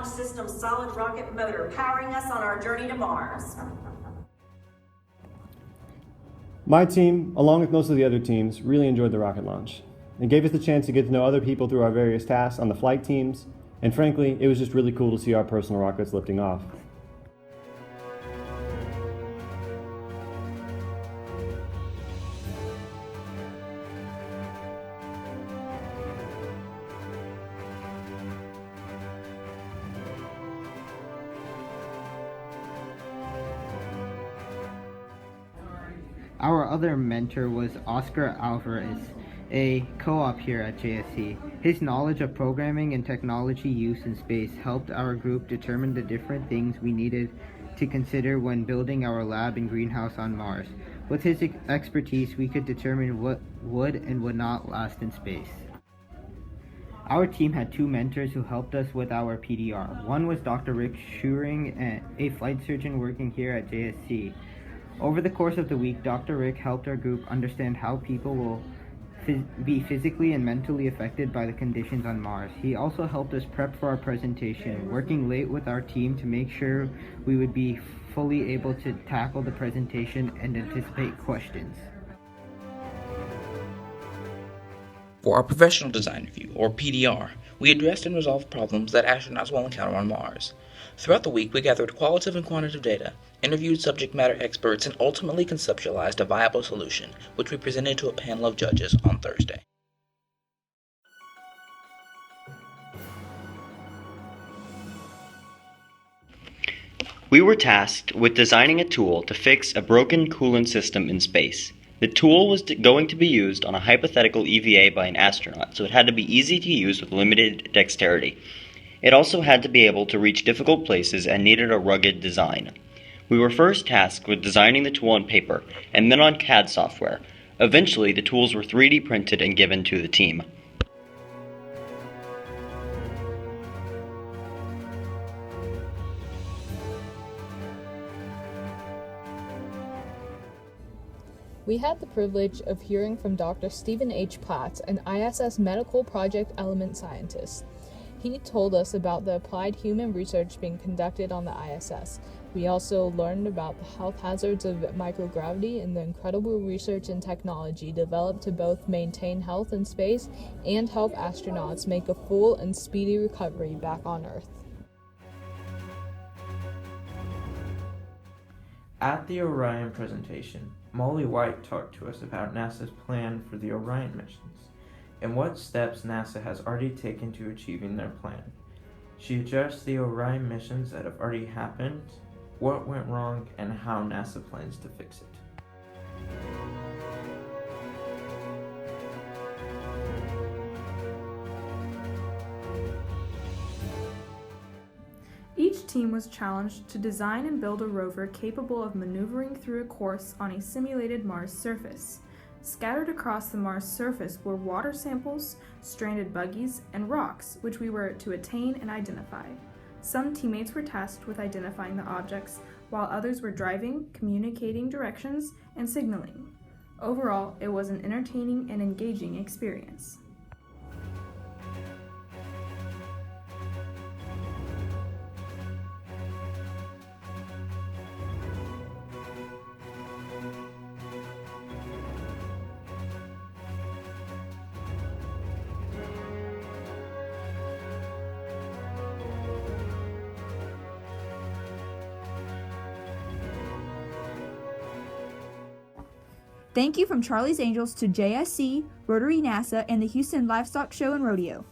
launch system's solid rocket motor, powering us on our journey to Mars. My team, along with most of the other teams, really enjoyed the rocket launch. It gave us the chance to get to know other people through our various tasks on the flight teams, and frankly, it was just really cool to see our personal rockets lifting off. Our other mentor was Oscar Alvarez, a co-op here at JSC. His knowledge of programming and technology use in space helped our group determine the different things we needed to consider when building our lab and greenhouse on Mars. With his expertise, we could determine what would and would not last in space. Our team had two mentors who helped us with our PDR. One was Dr. Rick Schuring, a flight surgeon working here at JSC. Over the course of the week, Dr. Rick helped our group understand how people will be physically and mentally affected by the conditions on Mars. He also helped us prep for our presentation, working late with our team to make sure we would be fully able to tackle the presentation and anticipate questions. For our Professional Design Review, or PDR, we addressed and resolved problems that astronauts will encounter on Mars. Throughout the week, we gathered qualitative and quantitative data, interviewed subject matter experts, and ultimately conceptualized a viable solution, which we presented to a panel of judges on Thursday. We were tasked with designing a tool to fix a broken coolant system in space. The tool was going to be used on a hypothetical EVA by an astronaut, so it had to be easy to use with limited dexterity. It also had to be able to reach difficult places and needed a rugged design. We were first tasked with designing the tool on paper, and then on CAD software. Eventually, the tools were 3D printed and given to the team. We had the privilege of hearing from Dr. Stephen H. Potts, an ISS medical project element scientist. He told us about the applied human research being conducted on the ISS. We also learned about the health hazards of microgravity and the incredible research and technology developed to both maintain health in space and help astronauts make a full and speedy recovery back on Earth. At the Orion presentation, Molly White talked to us about NASA's plan for the Orion missions and what steps NASA has already taken to achieving their plan. She addressed the Orion missions that have already happened, what went wrong, and how NASA plans to fix it. Each team was challenged to design and build a rover capable of maneuvering through a course on a simulated Mars surface. Scattered across the Mars surface were water samples, stranded buggies, and rocks, which we were to attain and identify. Some teammates were tasked with identifying the objects, while others were driving, communicating directions, and signaling. Overall, it was an entertaining and engaging experience. Thank you from Charlie's Angels to JSC, Rotary NASA, and the Houston Livestock Show and Rodeo.